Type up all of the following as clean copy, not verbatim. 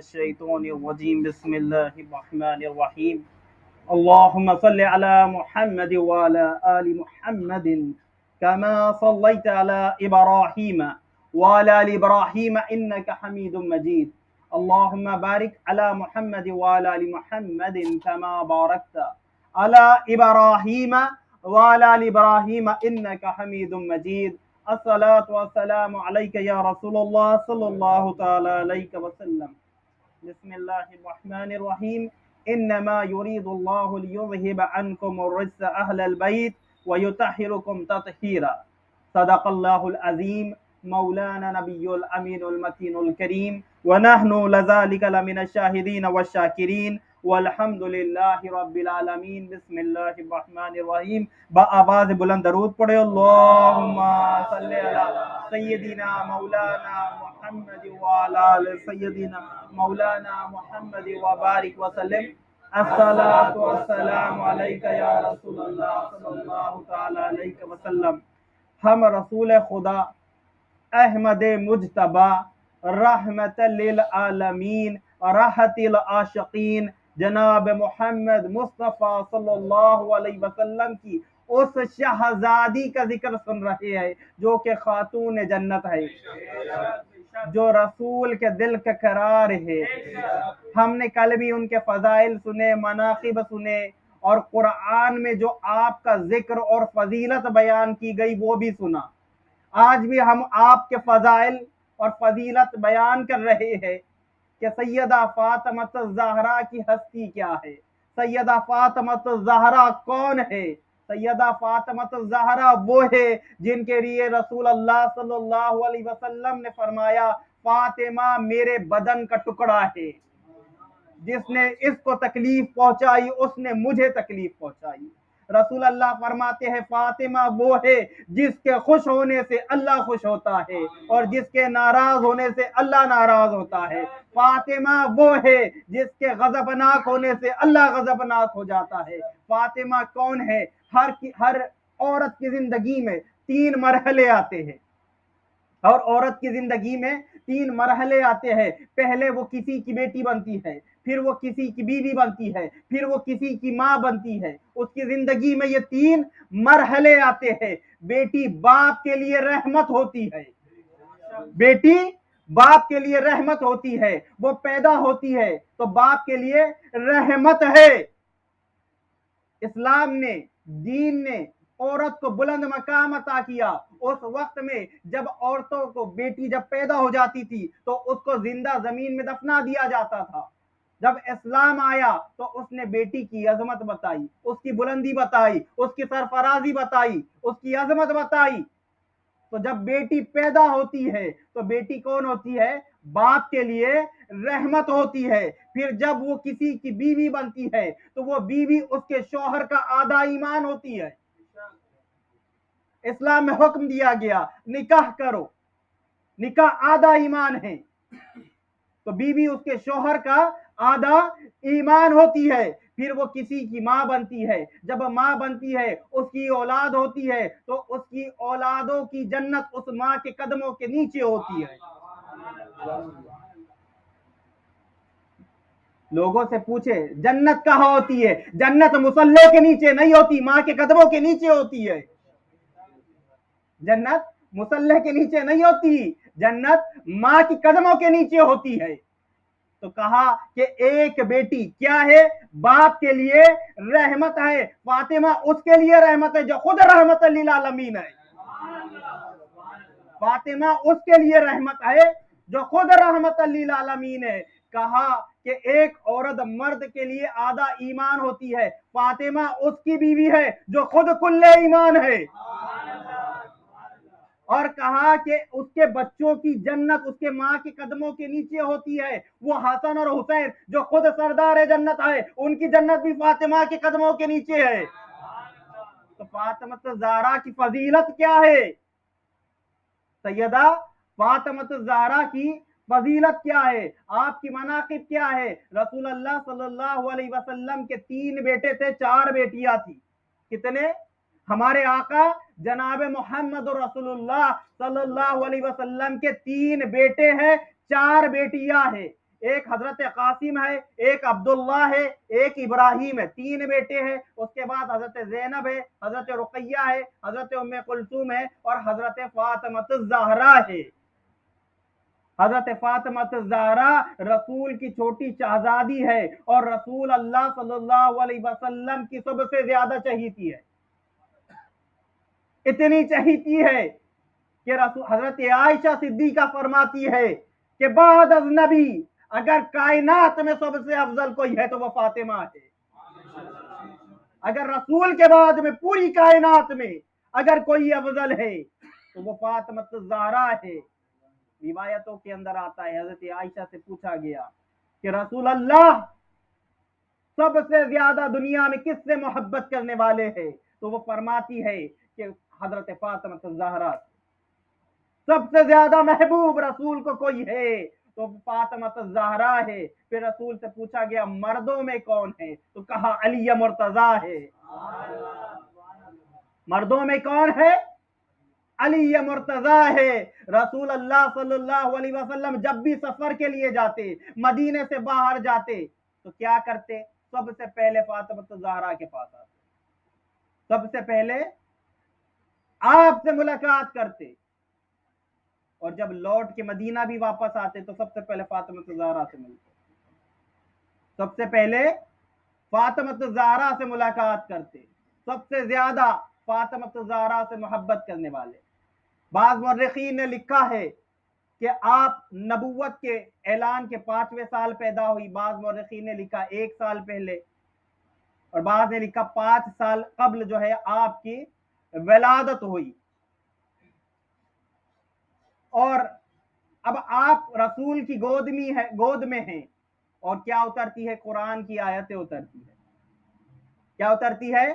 الشیطان الرجیم بسم اللہ الرحمن الرحیم اللهم صل على محمد وعلى آل محمد كما صليت على إبراهيم وعلى آل إبراهيم إنك حميد مجيد اللهم بارك على محمد وعلى آل محمد كما باركت على إبراهيم وعلى آل إبراهيم إنك حميد مجيد الصلاة والسلام عليك يا رسول الله صلى الله تعالى عليك وسلم بسم الله الرحمن الرحيم إنما يريد الله ليذهب عنكم الرجس أهل البيت ويطهركم تطهيرا صدق الله العظيم مولانا نبي الأمين المتين الكريم ونحن لذلك لمن الشاهدين والشاكرين والحمد للہ رب العالمین بسم اللہ الرحمن الرحیم بآواز بلند درود پڑھے اللہم صلی علی سیدنا مولانا محمد وعلی آل سیدنا مولانا محمد وبارک وسلم الصلاۃ والسلام علیک یا رسول اللہ صلی اللہ تعالی علیہ وسلم۔ ہم رسول خدا احمد مجتبی رحمت للعالمین راحت العاشقین جناب محمد مصطفیٰ صلی اللہ علیہ وسلم کی اس شہزادی کا ذکر سن رہے ہیں جو کہ خاتون جنت ہے، جو رسول کے دل کا قرار ہے۔ ہم نے کل بھی ان کے فضائل سنے، مناقب سنے، اور قرآن میں جو آپ کا ذکر اور فضیلت بیان کی گئی وہ بھی سنا۔ آج بھی ہم آپ کے فضائل اور فضیلت بیان کر رہے ہیں کہ سیدہ فاطمہ الزہرا کی ہستی کیا ہے، سیدہ فاطمہ الزہرا کون ہے۔ سیدہ فاطمہ الزہرا وہ ہے جن کے لیے رسول اللہ صلی اللہ علیہ وسلم نے فرمایا فاطمہ میرے بدن کا ٹکڑا ہے، جس نے اس کو تکلیف پہنچائی اس نے مجھے تکلیف پہنچائی۔ رسول اللہ فرماتے ہیں فاطمہ وہ ہے جس کے خوش ہونے سے اللہ خوش ہوتا ہے اور جس کے ناراض ہونے سے اللہ ناراض ہوتا ہے۔ فاطمہ وہ ہے جس کے غضبناک ہونے سے اللہ غضبناک ہو جاتا ہے۔ فاطمہ کون ہے؟ ہر عورت کی زندگی میں 3 مرحلے آتے ہیں، اور عورت کی زندگی میں 3 مرحلے آتے ہیں۔ پہلے وہ کسی کی بیٹی بنتی ہے، پھر وہ کسی کی بیوی بنتی ہے، پھر وہ کسی کی ماں بنتی ہے۔ اس کی زندگی میں یہ 3 مرحلے آتے ہیں۔ بیٹی باپ کے لیے رحمت ہوتی ہے، بیٹی باپ کے لیے رحمت ہوتی ہے، وہ پیدا ہوتی ہے تو باپ کے لیے رحمت ہے۔ اسلام نے، دین نے عورت کو بلند مقام عطا کیا۔ اس وقت میں جب عورتوں کو بیٹی جب پیدا ہو جاتی تھی تو اس کو زندہ زمین میں دفنا دیا جاتا تھا۔ جب اسلام آیا تو اس نے بیٹی کی عظمت بتائی، اس کی بلندی بتائی، اس کی سرفرازی بتائی، اس کی عظمت بتائی۔ تو جب بیٹی پیدا ہوتی ہے تو بیٹی کون ہوتی ہے؟ باپ کے لیے رحمت ہوتی ہے۔ پھر جب وہ کسی کی بیوی بنتی ہے تو وہ بیوی اس کے شوہر کا آدھا ایمان ہوتی ہے۔ اسلام میں حکم دیا گیا نکاح کرو، نکاح آدھا ایمان ہے، تو بیوی اس کے شوہر کا آدھا ایمان ہوتی ہے۔ پھر وہ کسی کی ماں بنتی ہے، جب ماں بنتی ہے اس کی اولاد ہوتی ہے تو اس کی اولادوں کی جنت اس ماں کے قدموں کے نیچے ہوتی ہے۔ لوگوں سے پوچھے جنت کہاں ہوتی ہے؟ جنت مصلی کے نیچے نہیں ہوتی، ماں کے قدموں کے نیچے ہوتی ہے۔ جنت مصلی کے نیچے نہیں ہوتی، جنت ماں کی قدموں کے نیچے ہوتی ہے۔ تو کہا کہ ایک بیٹی کیا ہے؟ باپ کے لیے رحمت ہے۔ فاطمہ اس کے لیے رحمت ہے جو خود رحمت للعالمین ہے۔ فاطمہ اس کے لیے رحمت ہے جو خود رحمت للعالمین ہے۔ کہا کہ ایک عورت مرد کے لیے آدھا ایمان ہوتی ہے، فاطمہ اس کی بیوی ہے جو خود کل ایمان ہے۔ اور کہا کہ اس کے بچوں کی جنت اس کے ماں کے قدموں کے نیچے ہوتی ہے۔ وہ حسن اور حسین جو خود سردار جنت ہے، ان کی جنت بھی فاطمہ کے قدموں کے نیچے ہے۔ تو فاطمہ الزہرا کی فضیلت کیا ہے؟ سیدہ فاطمہ الزہرا کی فضیلت کیا ہے؟ آپ کی مناقب کیا ہے؟ رسول اللہ صلی اللہ علیہ وسلم کے 3 بیٹے تھے، 4 بیٹیاں تھی۔ کتنے؟ ہمارے آقا جناب محمد رسول اللہ صلی اللہ علیہ وسلم کے 3 بیٹے ہیں، 4 بیٹیاں ہیں۔ ایک حضرت قاسم ہے، ایک عبداللہ ہے، ایک ابراہیم ہے، 3 بیٹے ہیں۔ اس کے بعد حضرت زینب ہے، حضرت رقیہ ہے، حضرت ام کلثوم ہے اور حضرت فاطمہ الزہرا ہے۔ حضرت فاطمہ الزہرا رسول کی چھوٹی شہزادی ہے اور رسول اللہ صلی اللہ علیہ وسلم کی سب سے زیادہ چہیتی ہے۔ اتنی چہیتی ہے کہ حضرت عائشہ صدیقہ فرماتی ہے کہ بعد از نبی اگر کائنات میں سب سے افضل کوئی ہے تو وہ فاطمہ ہے۔ اگر رسول کے بعد میں پوری کائنات میں اگر کوئی افضل ہے تو وہ فاطمہ الزہرا ہے۔ روایتوں کے اندر آتا ہے، حضرت عائشہ سے پوچھا گیا کہ رسول اللہ سب سے زیادہ دنیا میں کس سے محبت کرنے والے ہیں؟ تو وہ فرماتی ہے کہ حضرت فاطمہ الزہرا سب سے زیادہ محبوب رسول کو کوئی ہے تو فاطمہ الزہرا ہے۔ پھر رسول سے پوچھا گیا مردوں میں کون ہے؟ تو کہا علی مرتضیٰ ہے۔ مردوں میں کون ہے؟ علی مرتضیٰ ہے۔ رسول اللہ صلی اللہ علیہ وسلم جب بھی سفر کے لیے جاتے، مدینے سے باہر جاتے تو کیا کرتے؟ سب سے پہلے فاطمہ الزہرا کے پاس آتے، سب سے پہلے آپ سے ملاقات کرتے، اور جب لوٹ کے مدینہ بھی واپس آتے تو سب سے پہلے فاطمہ الزہرا سے ملتے، سب سے پہلے فاطمہ الزہرا سے ملاقات کرتے، سب سے زیادہ فاطمہ الزہرا سے محبت کرنے والے۔ بعض مورخین نے لکھا ہے کہ آپ نبوت کے اعلان کے 5ویں سال پیدا ہوئی، بعض مورخین نے لکھا 1 سال پہلے، اور بعض نے لکھا 5 سال قبل جو ہے آپ کی ولادت ہوئی۔ اور اب آپ رسول کی گود میں ہیں، اور کیا اترتی ہے؟ قرآن کی آیتیں اترتی ہے۔ کیا اترتی ہے؟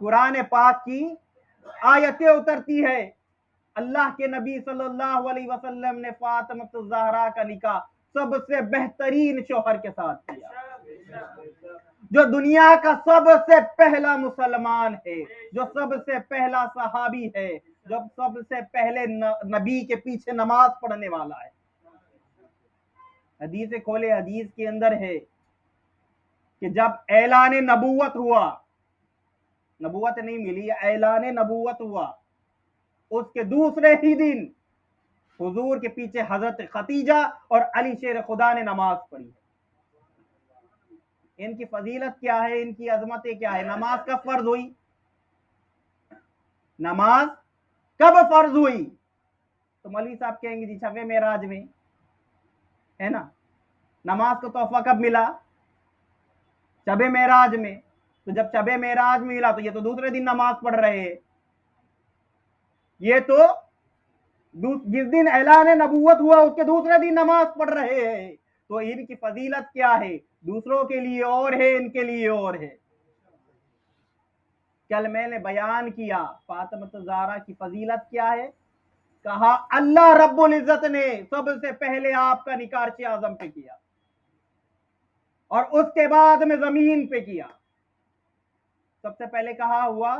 قرآن پاک کی آیتیں اترتی ہے۔ اللہ کے نبی صلی اللہ علیہ وسلم نے فاطمہ الزہرا کا نکاح سب سے بہترین شوہر کے ساتھ کیا، جو دنیا کا سب سے پہلا مسلمان ہے، جو سب سے پہلا صحابی ہے، جو سب سے پہلے نبی کے پیچھے نماز پڑھنے والا ہے۔ حدیث کھولے، حدیث کے اندر ہے کہ جب اعلان نبوت ہوا، نبوت نہیں ملی، اعلان نبوت ہوا، اس کے دوسرے ہی دن حضور کے پیچھے حضرت خدیجہ اور علی شیر خدا نے نماز پڑھی۔ ان کی فضیلت کیا ہے، ان کی عظمتیں کیا ہے؟ نماز کب فرض ہوئی؟ نماز کب فرض ہوئی؟ تو مولوی صاحب کہیں گے جی شب معراج میں ہے نا۔ نماز کو تحفہ کب ملا؟ شب معراج میں۔ تو جب شب معراج میں ملا تو یہ تو دوسرے دن نماز پڑھ رہے ہیں، یہ تو جس دن اعلان نبوت ہوا اس کے دوسرے دن نماز پڑھ رہے ہیں۔ تو ان کی فضیلت کیا ہے؟ دوسروں کے لیے اور ہے، ان کے لیے اور ہے۔ کل میں نے بیان کیا فاطمہ الزہرا کی فضیلت کیا ہے، کہا اللہ رب العزت نے سب سے پہلے آپ کا نکاح عرش اعظم پہ کیا، اور اس کے بعد میں زمین پہ کیا۔ سب سے پہلے کہا ہوا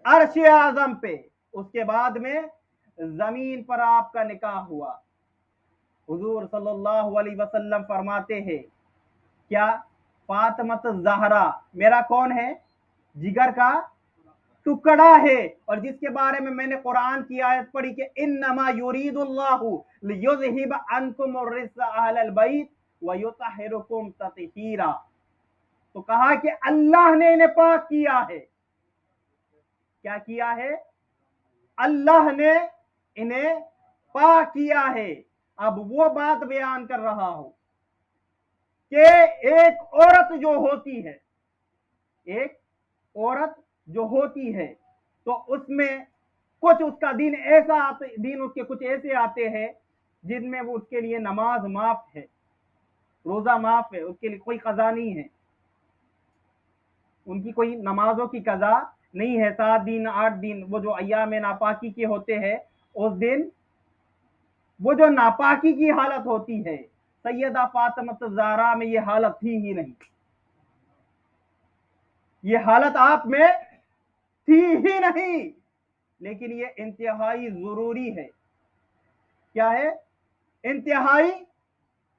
عرش اعظم پہ، اس کے بعد میں زمین پر آپ کا نکاح ہوا۔ حضور صلی اللہ علیہ وسلم فرماتے ہیں کیا؟ فاطمہ الزہرا میرا کون ہے؟ جگر کا ٹکڑا ہے، اور جس کے بارے میں نے قرآن کی آیت پڑھی کہ انما یرید اللہ لیذہب عنکم الرجس اہل البیت ویطہرکم تطہیرا۔ تو کہا کہ اللہ نے انہیں پاک کیا ہے۔ کیا کیا ہے؟ اللہ نے انہیں پاک کیا ہے۔ اب وہ بات بیان کر رہا ہوں کہ ایک عورت جو ہوتی ہے، ایک عورت جو ہوتی ہے تو اس میں کچھ اس کا دن اس کے کچھ ایسے آتے ہیں جن میں وہ اس کے لیے نماز معاف ہے، روزہ معاف ہے، اس کے لیے کوئی قضا نہیں ہے، ان کی کوئی نمازوں کی قضا نہیں ہے۔ 7 دن 8 دن وہ جو ایام ناپاکی کے ہوتے ہیں، اس دن وہ جو ناپاکی کی حالت ہوتی ہے، سیدہ فاطمہ الزہرا میں یہ حالت تھی ہی نہیں، یہ حالت آپ میں تھی ہی نہیں، لیکن یہ انتہائی ضروری ہے۔ کیا ہے؟ انتہائی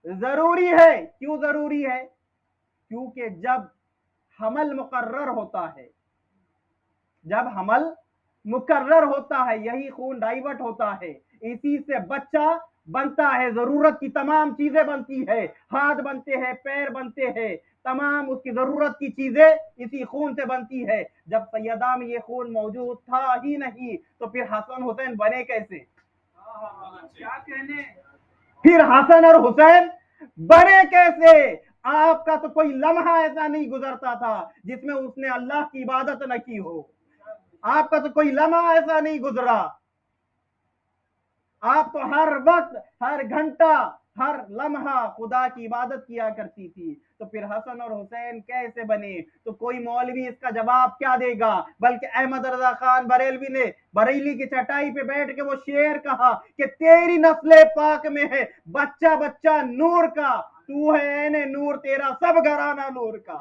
ضروری ہے. کیوں ضروری ہے؟ کیونکہ جب حمل مقرر ہوتا ہے، جب حمل مقرر ہوتا ہے، یہی خون ڈائیورٹ ہوتا ہے، اسی سے بچہ بنتا ہے، ضرورت کی تمام چیزیں بنتی ہے، ہاتھ بنتے ہیں، پیر بنتے ہیں، تمام اس کی ضرورت کی چیزیں اسی خون سے بنتی ہے. جب سیدہ میں یہ خون موجود تھا ہی نہیں تو پھر حسن حسین بنے کیسے؟ کیا کہنے؟ پھر حسن اور حسین بنے کیسے؟ آپ کا تو کوئی لمحہ ایسا نہیں گزرتا تھا جس میں اس نے اللہ کی عبادت نہ کی ہو. آپ کا تو کوئی لمحہ ایسا نہیں گزرا. آپ تو ہر وقت، ہر گھنٹہ، ہر لمحہ خدا کی عبادت کیا کرتی تھی. تو پھر حسن اور حسین کیسے بنے؟ تو کوئی مولوی اس کا جواب کیا دے گا؟ بلکہ احمد رضا خان بریلوی نے بریلی کی چٹائی پہ بیٹھ کے وہ شعر کہا کہ تیری نسل پاک میں ہے بچہ بچہ نور کا، تو ہے عین نور، تیرا سب گھرانہ نور کا.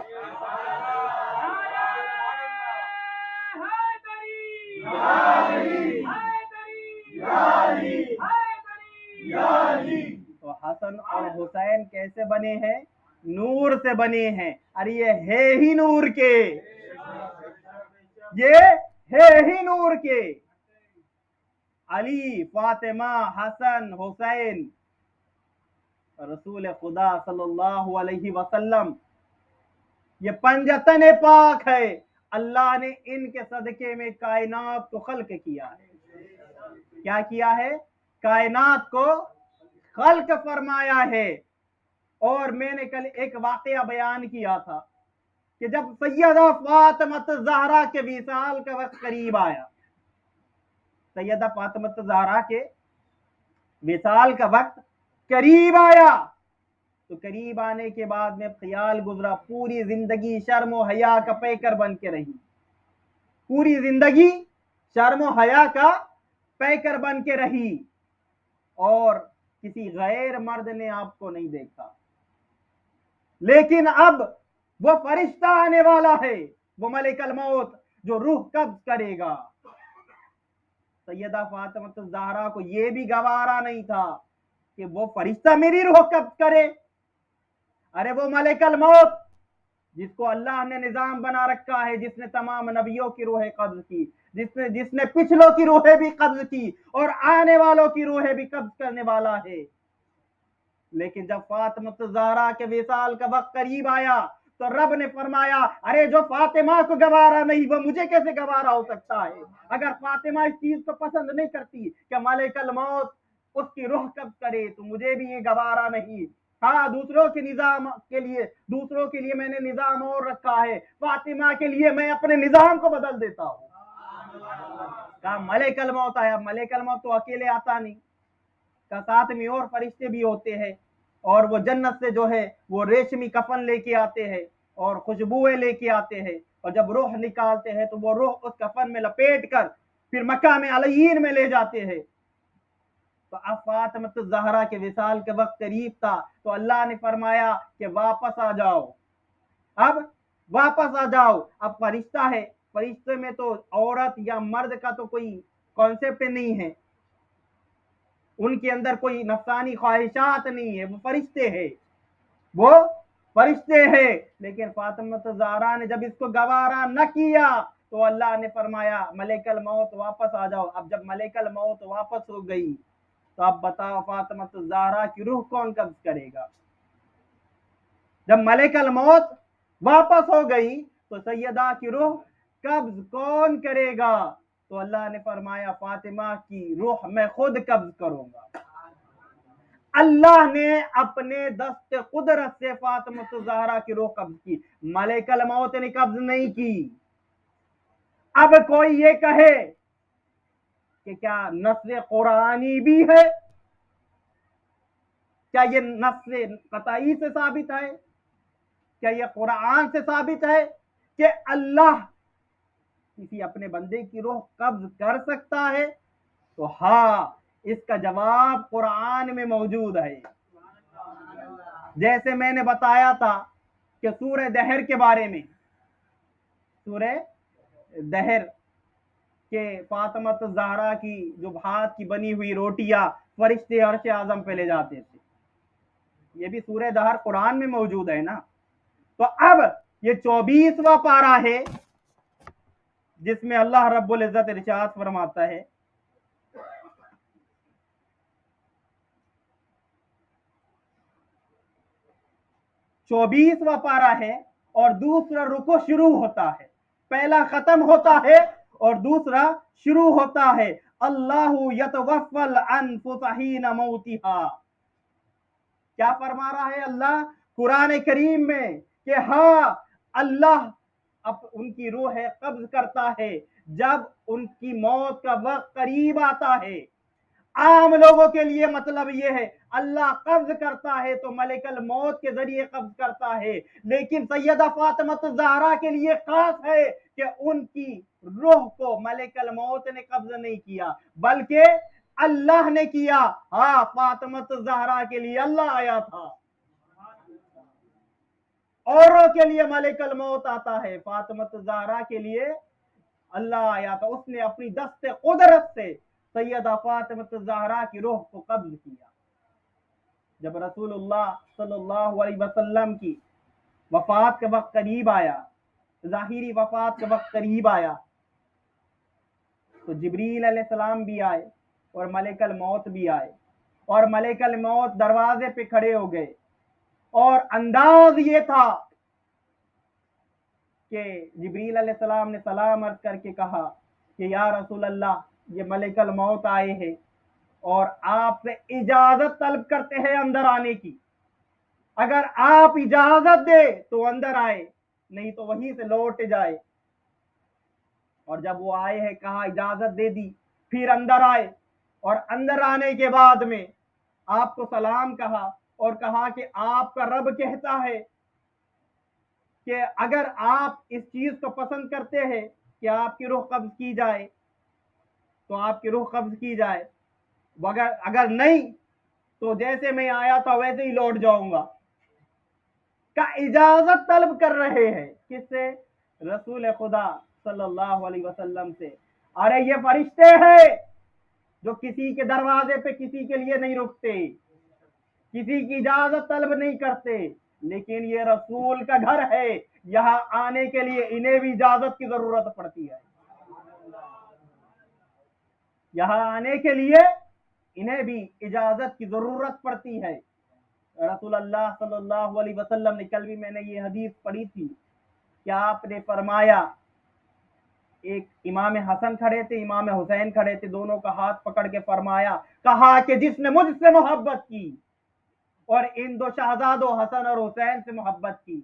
تو حسن اور حسین کیسے بنے ہیں؟ نور سے بنے ہیں. ارے یہ ہے ہی نور کے، یہ ہے ہی نور کے. علی، فاطمہ، حسن، حسین، رسول خدا صلی اللہ علیہ وسلم، یہ پنجتن پاک ہے. اللہ نے ان کے صدقے میں کائنات کو خلق کیا ہے. کیا کیا ہے؟ کائنات کو خلق فرمایا ہے. اور میں نے کل ایک واقعہ بیان کیا تھا کہ جب سیدہ فاطمہ زہرا کے وصال کا وقت قریب آیا، سیدہ فاطمہ زہرا کے وصال کا وقت قریب آیا، تو قریب آنے کے بعد میں خیال گزرا پوری زندگی شرم و حیا کا پیکر بن کے رہی، پوری زندگی شرم و حیا کا پیکر بن کے رہی، اور کسی غیر مرد نے آپ کو نہیں دیکھا. لیکن اب وہ فرشتہ آنے والا ہے، وہ ملک الموت جو روح قبض کرے گا. سیدہ فاطمہ الزہرا کو یہ بھی گوارا نہیں تھا کہ وہ فرشتہ میری روح قبض کرے. ارے وہ ملک الموت جس کو اللہ نے نظام بنا رکھا ہے، جس نے تمام نبیوں کی روحیں قبض کی، جس نے پچھلوں کی روحیں بھی قبض کی اور آنے والوں کی روحیں بھی قبض کرنے والا ہے. لیکن جب فاطمہ الزہرا کے وصال کا وقت قریب آیا تو رب نے فرمایا ارے جو فاطمہ کو گوارا نہیں وہ مجھے کیسے گوارا ہو سکتا ہے؟ اگر فاطمہ اس چیز کو پسند نہیں کرتی کہ ملک الموت اس کی روح قبض کرے تو مجھے بھی یہ گوارا نہیں. ہاں، دوسروں کے نظام کے لیے، دوسروں کے لیے میں نے نظام اور رکھا ہے، فاطمہ کے لیے میں اپنے نظام کو بدل دیتا ہوں. کہا ملک الموت آیا. ملک الموت تو اکیلے آتا نہیں، کا ساتھ میں اور فرشتے بھی ہوتے ہیں، اور وہ جنت سے جو ہے وہ ریشمی کفن لے کے آتے ہیں اور خوشبوئیں لے کے آتے ہیں، اور جب روح نکالتے ہیں تو وہ روح اس کفن میں لپیٹ کر پھر مقام علیین میں لے جاتے ہیں. تو اب فاطمہ الزہرا کے وصال کے وقت قریب تھا تو اللہ نے فرمایا کہ واپس آ جاؤ، اب واپس آ جاؤ. اب فرشتہ ہے، فرشتے میں تو عورت یا مرد کا تو کوئی کانسیپٹ نہیں ہے، ان کے اندر کوئی نفسانی خواہشات نہیں ہے، وہ فرشتے ہیں، وہ فرشتے ہیں. لیکن فاطمہ الزہرا نے جب اس کو گوارا نہ کیا تو اللہ نے فرمایا ملک الموت واپس آ جاؤ. اب جب ملک الموت واپس ہو گئی تو اب بتاؤ فاطمہ الزہرا کی روح کون قبض کرے گا؟ جب ملک الموت واپس ہو گئی تو سیدہ کی روح قبض کون کرے گا؟ تو اللہ نے فرمایا فاطمہ کی روح میں خود قبض کروں گا. اللہ نے اپنے دست قدرت سے فاطمہ الزہرا کی روح قبض کی، ملک الموت نے قبض نہیں کی. اب کوئی یہ کہے کہ کیا نص قرآنی بھی ہے؟ کیا یہ نص قطعی سے ثابت ہے؟ کیا یہ قرآن سے ثابت ہے کہ اللہ کسی اپنے بندے کی روح قبض کر سکتا ہے؟ تو ہاں، اس کا جواب قرآن میں موجود ہے. جیسے میں نے بتایا تھا کہ سورہ دہر کے بارے میں، سورہ دہر کہ فاطمہ الزہرا کی جو ہاتھ کی بنی ہوئی روٹیاں فرشتے عرش اعظم پہ لے جاتے تھے، یہ بھی سورہ دہر قرآن میں موجود ہے نا. تو اب یہ 24واں پارہ ہے جس میں اللہ رب العزت ارشاد فرماتا ہے 24واں پارہ ہے اور دوسرا رکو شروع ہوتا ہے. پہلا ختم ہوتا ہے اور دوسرا شروع ہوتا ہے. اللہ یتوفی الانفس حین موتہا. کیا فرما رہا ہے اللہ قرآن کریم میں کہ ہاں اللہ اب ان کی روح قبض کرتا ہے جب ان کی موت کا وقت قریب آتا ہے. عام لوگوں کے لیے مطلب یہ ہے اللہ قبض کرتا ہے تو ملک الموت کے ذریعے قبض کرتا ہے، لیکن سیدہ فاطمہ الزہرا کے لیے خاص ہے کہ ان کی روح کو ملک الموت نے قبض نہیں کیا بلکہ اللہ نے کیا. ہاں فاطمہ الزہرا کے لیے اللہ آیا تھا، اوروں کے لیے ملک الموت آتا ہے، فاطمہ الزہرا کے لیے اللہ آیا تھا. اس نے اپنی دست قدرت سے سیدہ فاطمہ الزہرا کی روح کو قبض کیا. جب رسول اللہ صلی اللہ علیہ وسلم کی وفات کا وقت قریب آیا، ظاہری وفات کا وقت قریب آیا، تو جبریل علیہ السلام بھی آئے اور ملک الموت بھی آئے اور ملک الموت دروازے پہ کھڑے ہو گئے اور انداز یہ تھا کہ جبریل علیہ السلام نے سلام عرض کر کے کہا کہ یا رسول اللہ یہ ملک الموت آئے ہیں اور آپ سے اجازت طلب کرتے ہیں اندر آنے کی. اگر آپ اجازت دے تو اندر آئے، نہیں تو وہیں سے لوٹ جائے. اور جب وہ آئے ہیں کہا اجازت دے دی، پھر اندر آئے اور اندر آنے کے بعد میں آپ کو سلام کہا اور کہا کہ آپ کا رب کہتا ہے کہ اگر آپ اس چیز کو پسند کرتے ہیں کہ آپ کی روح قبض کی جائے تو آپ کی روح قبض کی جائے، اگر نہیں تو جیسے میں آیا تھا ویسے ہی لوٹ جاؤں گا. کا اجازت طلب کر رہے ہیں کس سے؟ رسول خدا صلی اللہ علیہ وسلم سے. ارے یہ فرشتے ہیں جو کسی کے دروازے پہ کسی کے لیے نہیں رکتے، کسی کی اجازت طلب نہیں کرتے، لیکن یہ رسول کا گھر ہے، یہاں آنے کے لیے انہیں بھی اجازت کی ضرورت پڑتی ہے. یہاں آنے کے لیے انہیں بھی اجازت کی ضرورت پڑتی ہے. رسول اللہ صلی اللہ علیہ وسلم نے، کل بھی میں نے یہ حدیث پڑھی تھی کہ آپ نے فرمایا ایک امام حسن کھڑے تھے، امام حسین کھڑے تھے، دونوں کا ہاتھ پکڑ کے فرمایا، کہا کہ جس نے مجھ سے محبت کی اور ان دو شہزادوں حسن اور حسین سے محبت کی،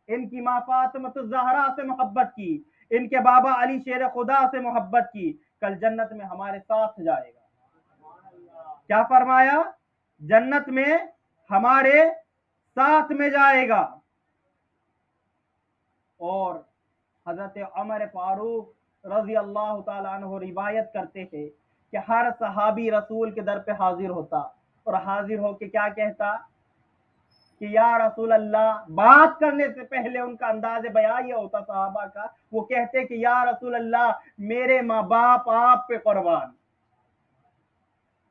ان کی ماں فاطمہ الزہرا سے محبت کی، ان کے بابا علی شیر خدا سے محبت کی، کل جنت میں ہمارے ساتھ جائے گا. کیا فرمایا؟ جنت میں ہمارے ساتھ میں جائے گا. اور حضرت عمر فاروق رضی اللہ تعالیٰ عنہ روایت کرتے تھے کہ ہر صحابی رسول کے در پہ حاضر ہوتا اور حاضر ہو کے کیا کہتا کہ یا رسول اللہ، بات کرنے سے پہلے ان کا انداز بیان یہ ہوتا صحابہ کا، وہ کہتے کہ یا رسول اللہ میرے ماں باپ آپ پہ قربان،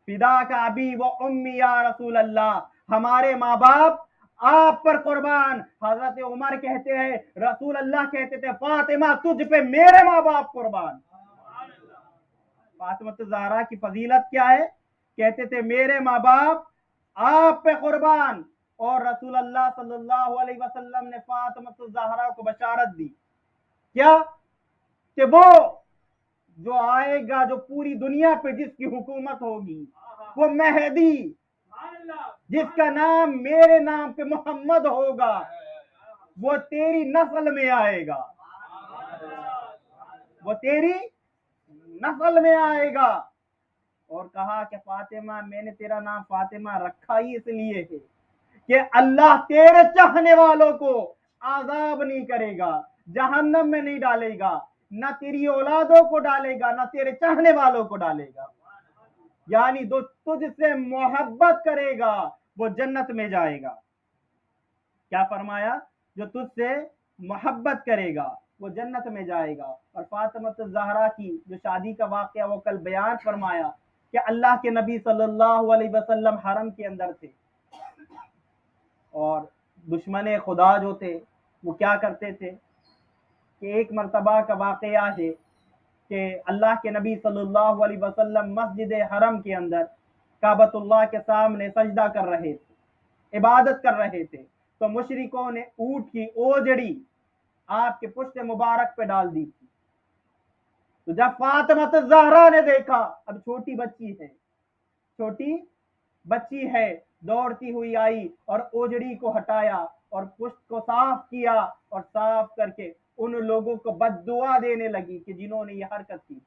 فدا کا ابی و امی یا رسول اللہ، ہمارے ماں باپ آپ پر قربان. حضرت عمر کہتے ہیں رسول اللہ کہتے تھے فاطمہ تجھ پہ میرے ماں باپ قربان. فاطمہ الزہرا کی فضیلت کیا ہے؟ کہتے تھے میرے ماں باپ آپ پہ قربان. اور رسول اللہ صلی اللہ علیہ وسلم نے فاطمہ الزہرا کو بشارت دی کیا؟ کہ وہ جو آئے گا، جو پوری دنیا پہ جس کی حکومت ہوگی، وہ مہدی جس کا نام میرے نام پہ محمد ہوگا، وہ تیری نسل میں آئے گا، وہ تیری نسل میں آئے گا. اور کہا کہ فاطمہ میں نے تیرا نام فاطمہ رکھا ہی اس لیے ہے کہ اللہ تیرے چاہنے والوں کو عذاب نہیں کرے گا، جہنم میں نہیں ڈالے گا، نہ تیری اولادوں کو ڈالے گا، نہ تیرے چاہنے والوں کو ڈالے گا. یعنی جو تجھ سے محبت کرے گا وہ جنت میں جائے گا. کیا فرمایا؟ جو تجھ سے محبت کرے گا وہ جنت میں جائے گا. اور فاطمہ الزہرا کی جو شادی کا واقعہ وہ کل بیان فرمایا کہ اللہ کے نبی صلی اللہ علیہ وسلم حرم کے اندر تھے اور دشمن خدا جو تھے وہ کیا کرتے تھے کہ ایک مرتبہ کا واقعہ ہے کہ اللہ کے نبی صلی اللہ علیہ وسلم مسجد حرم کے اندر کعبۃ اللہ کے سامنے سجدہ کر رہے تھے، عبادت کر رہے تھے، تو مشرکوں نے اونٹ کی اوجڑی آپ کے پشت مبارک پہ ڈال دی تھی۔ تو جب فاطمہ الزہرا نے دیکھا، اب چھوٹی بچی ہے، دوڑتی ہوئی آئی اور اوجڑی کو ہٹایا اور پشت کو صاف کیا اور صاف کر کے ان لوگوں کو بد دعا دینے لگی کہ جنہوں نے یہ حرکت کی۔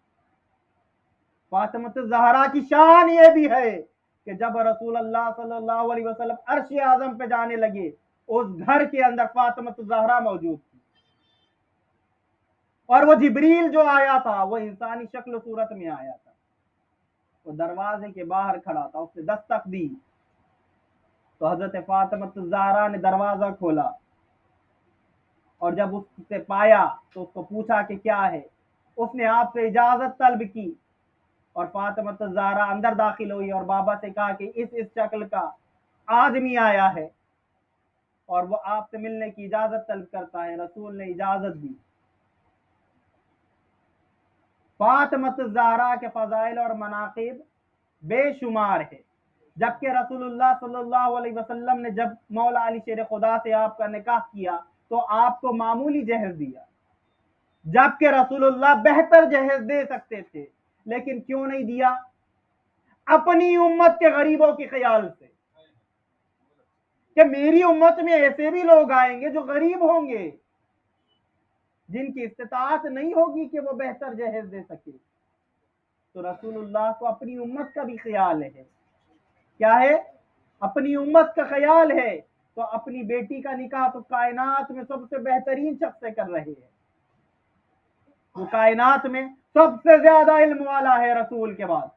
فاطمہ الزہرا کی شان یہ بھی ہے کہ جب رسول اللہ صلی اللہ علیہ وسلم عرش اعظم پہ جانے لگے، اس گھر کے اندر فاطمہ الزہرا موجود تھی، اور وہ جبریل جو آیا تھا وہ انسانی شکل و صورت میں آیا تھا، وہ دروازے کے باہر کھڑا تھا، اس نے دستک دی تو حضرت فاطمہ الزہرا نے دروازہ کھولا، اور جب اس سے پایا تو اس کو پوچھا کہ کیا ہے، اس نے آپ سے اجازت طلب کی، اور فاطمہ الزہرا اندر داخل ہوئی اور بابا سے کہا کہ اس شکل کا آدمی آیا ہے اور وہ آپ سے ملنے کی اجازت طلب کرتا ہے۔ رسول نے اجازت دی۔ فاطمہ الزہرا کے فضائل اور مناقب بے شمار ہے، جبکہ رسول اللہ صلی اللہ علیہ وسلم نے جب مولا علی شیر خدا سے آپ کا نکاح کیا تو آپ کو معمولی جہیز دیا، جبکہ رسول اللہ بہتر جہیز دے سکتے تھے، لیکن کیوں نہیں دیا؟ اپنی امت کے غریبوں کے خیال سے کہ میری امت میں ایسے بھی لوگ آئیں گے جو غریب ہوں گے، جن کی استطاعت نہیں ہوگی کہ وہ بہتر جہیز دے سکے، تو رسول اللہ کو اپنی امت کا بھی خیال ہے۔ کیا ہے؟ اپنی امت کا خیال ہے، تو اپنی بیٹی کا نکاح تو کائنات میں سب سے بہترین شخص سے کر رہے ہیں، وہ کائنات میں سب سے زیادہ علم والا ہے رسول کے بعد،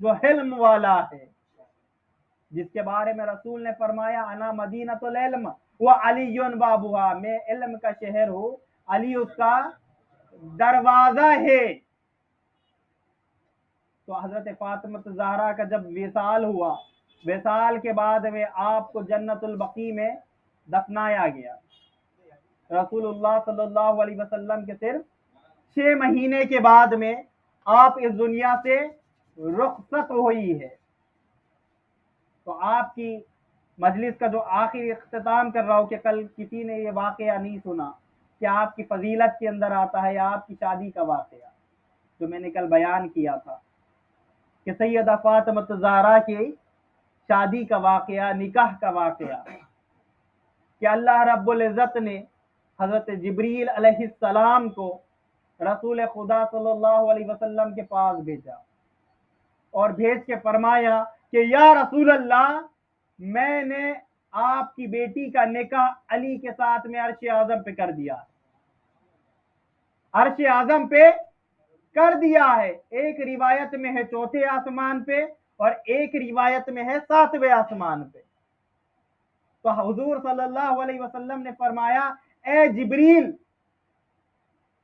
جو علم والا ہے، جس کے بارے میں رسول نے فرمایا انا مدینۃ العلم وعلی بابها، میں علم کا شہر ہوں، علی اس کا دروازہ ہے۔ تو حضرت فاطمہ الزہرا کا جب وصال ہوا، وصال کے بعد میں آپ کو جنت البقیع میں دفنایا گیا۔ رسول اللہ صلی اللہ علیہ وسلم کے صرف 6 مہینے کے بعد میں آپ اس دنیا سے رخصت ہوئی ہے۔ تو آپ کی مجلس کا جو آخری اختتام کر رہا ہوں کہ کل کسی نے یہ واقعہ نہیں سنا کہ آپ کی فضیلت کے اندر آتا ہے آپ کی شادی کا واقعہ، جو میں نے کل بیان کیا تھا کہ سیدہ فاطمہ الزہرا کی شادی کا واقعہ، نکاح کا واقعہ، کہ اللہ رب العزت نے حضرت جبریل علیہ السلام کو رسول خدا صلی اللہ علیہ وسلم کے پاس بھیجا اور بھیج کے فرمایا کہ یا رسول اللہ، میں نے آپ کی بیٹی کا نکاح علی کے ساتھ میں عرش اعظم پہ کر دیا، عرش اعظم پہ کر دیا ہے۔ ایک روایت میں ہے 4تھے آسمان پہ اور ایک روایت میں ہے 7ویں آسمان پہ۔ تو حضور صلی اللہ علیہ وسلم نے فرمایا اے جبریل،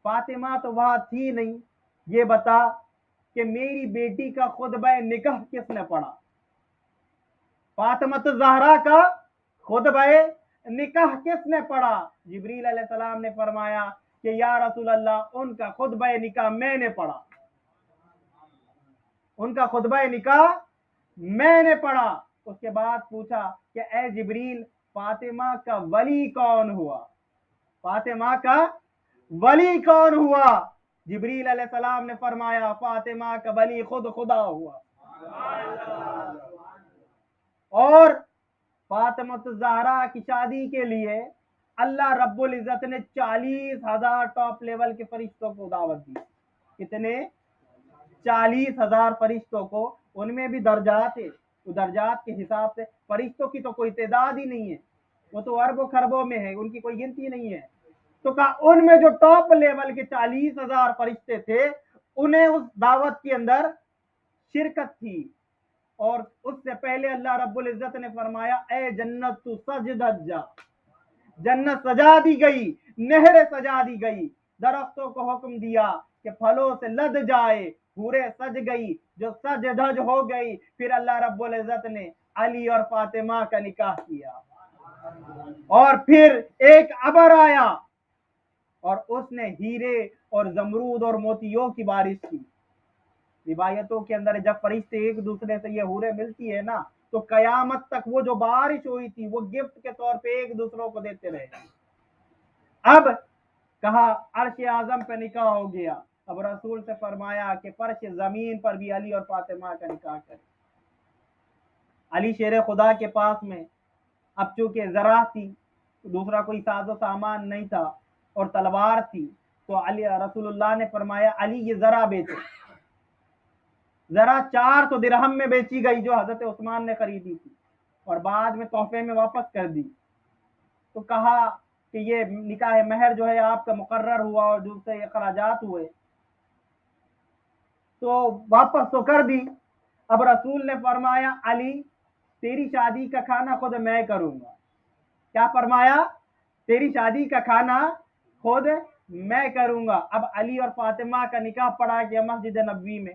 فاطمہ تو وہاں تھی نہیں، یہ بتا کہ میری بیٹی کا خطبہ نکاح کس نے پڑھا؟ فاطمہ الزہرا کا خطبہ نکاح کس نے پڑھا؟ جبریل علیہ السلام نے فرمایا کہ یا رسول اللہ، ان کا خطبہ نکاح میں نے پڑھا، ان کا خطبہ نکاح میں نے پڑھا۔ اس کے بعد پوچھا کہ اے جبریل، فاطمہ کا ولی کون ہوا؟ فاطمہ کا ولی کون ہوا؟ جبریل علیہ السلام نے فرمایا فاطمہ کا ولی خود خدا ہوا۔ اور فاطمہ الزہرا کی شادی کے لیے اللہ رب العزت نے 40,000 ٹاپ لیول کے فرشتوں کو دعوت دی۔ کتنے؟ 40,000 فرشتوں کو، ان میں بھی درجات ہے، تو درجات کے حساب سے فرشتوں کی تو کوئی تعداد ہی نہیں ہے، وہ تو اربوں خربوں میں ہے، ان کی کوئی گنتی نہیں ہے۔ تو کہا ان میں جو ٹاپ لیول کے 40,000 فرشتے تھے، انہیں اس دعوت کے اندر شرکت تھی۔ اور اس سے پہلے اللہ رب العزت نے فرمایا اے جنت تو سجدت جا، جنت سجا دی گئی، نہریں سجا دی گئی، درختوں کو حکم دیا کہ کہ پھلوں سے لد جائے، حوریں سج گئی جو سج دھج ہو گئی، پھر اللہ رب العزت نے علی اور فاطمہ کا نکاح کیا، اور پھر ایک ابر آیا اور اس نے ہیرے اور زمرود اور موتیوں کی بارش کی۔ روایتوں کے اندر جب فرشتے ایک دوسرے سے یہ حوریں ملتی ہے نا تو قیامت تک وہ جو بارش ہوئی تھی وہ گفٹ کے طور پہ ایک دوسروں کو دیتے رہے۔ اب کہا عرش اعظم پہ نکاح ہو گیا، اب رسول سے فرمایا کہ فرش زمین پر بھی علی اور فاطمہ کا نکاح کرے۔ علی شیر خدا کے پاس میں اب چونکہ زرہ تھی، دوسرا کوئی ساز و سامان نہیں تھا، اور تلوار تھی، تو علی رسول اللہ نے فرمایا علی یہ زرہ بیچے۔ زرہ 400 درہم میں بیچی گئی جو حضرت عثمان نے خریدی تھی، اور بعد میں تحفے میں واپس کر دی۔ تو کہا کہ یہ نکاح مہر جو ہے آپ کا مقرر ہوا اور دوسرے اخراجات ہوئے تو واپس تو کر دی۔ اب رسول نے فرمایا علی تیری شادی کا کھانا خود میں کروں گا۔ کیا فرمایا؟ تیری شادی کا کھانا خود میں کروں گا۔ اب علی اور فاطمہ کا نکاح پڑا گیا مسجد نبوی میں،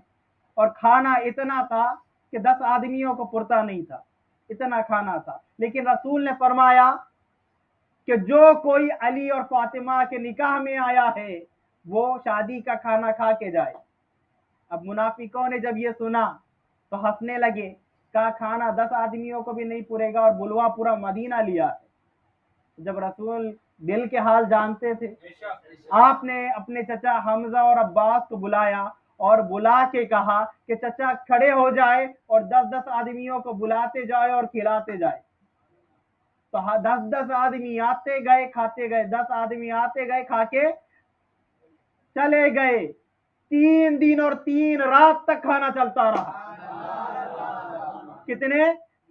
اور کھانا اتنا تھا کہ 10 آدمیوں کو پرتا نہیں تھا، اتنا کھانا تھا۔ لیکن رسول نے فرمایا کہ جو کوئی علی اور فاطمہ کے نکاح میں آیا ہے وہ شادی کا کھانا کھا کے جائے۔ اب منافقوں نے جب یہ سنا تو ہنسنے لگے، کہا کھانا 10 آدمیوں کو بھی نہیں پورے گا اور بلوا پورا مدینہ لیا ہے۔ جب رسول دل کے حال جانتے تھے، آپ نے اپنے چچا حمزہ اور عباس کو بلایا اور بلا کے کہا کہ چچا کھڑے ہو جائے اور 10 آدمیوں کو بلاتے جائے اور کھلاتے جائے۔ تو 10 آدمی آتے گئے کھاتے گئے، 10 آدمی آتے گئے کھا کے چلے گئے۔ 3 دن اور 3 رات تک کھانا چلتا رہا۔ کتنے؟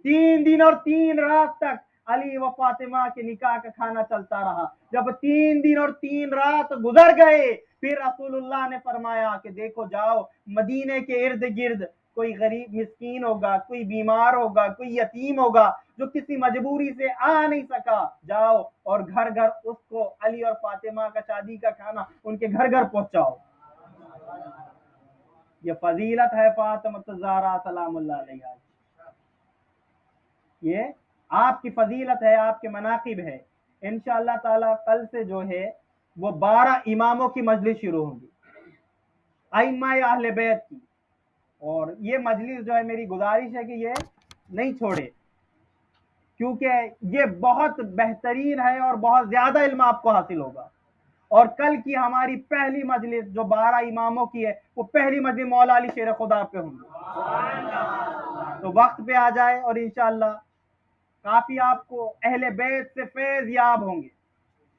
3 دن اور 3 رات تک علی و فاطمہ کے نکاح کا کھانا چلتا رہا۔ جب 3 دن اور 3 رات گزر گئے پھر رسول اللہ نے فرمایا کہ دیکھو جاؤ مدینے کے ارد گرد کوئی غریب مسکین ہوگا، کوئی بیمار ہوگا، کوئی یتیم ہوگا جو کسی مجبوری سے آ نہیں سکا، جاؤ اور گھر گھر اس کو علی اور فاطمہ کا شادی کا کھانا ان کے گھر گھر پہنچاؤ۔ یہ فضیلت ہے فاطمہ الزہرا سلام اللہ علیہا، یہ آپ کی فضیلت ہے، آپ کے مناقب ہے۔ انشاءاللہ تعالی کل سے جو ہے وہ 12 اماموں کی مجلس شروع ہوگی، ائمہ اہل بیت کی، اور یہ مجلس جو ہے میری گزارش ہے کہ یہ نہیں چھوڑے، کیونکہ یہ بہت بہترین ہے اور بہت زیادہ علم آپ کو حاصل ہوگا۔ اور کل کی ہماری پہلی مجلس جو 12 اماموں کی ہے وہ پہلی مجلس مولا علی شیر خدا پہ ہوں گی، تو وقت پہ آ جائے اور انشاءاللہ کافی آپ کو اہل بیت سے فیض یاب ہوں گے۔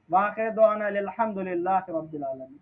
واخر دعوانا الحمدللہ رب العالمین۔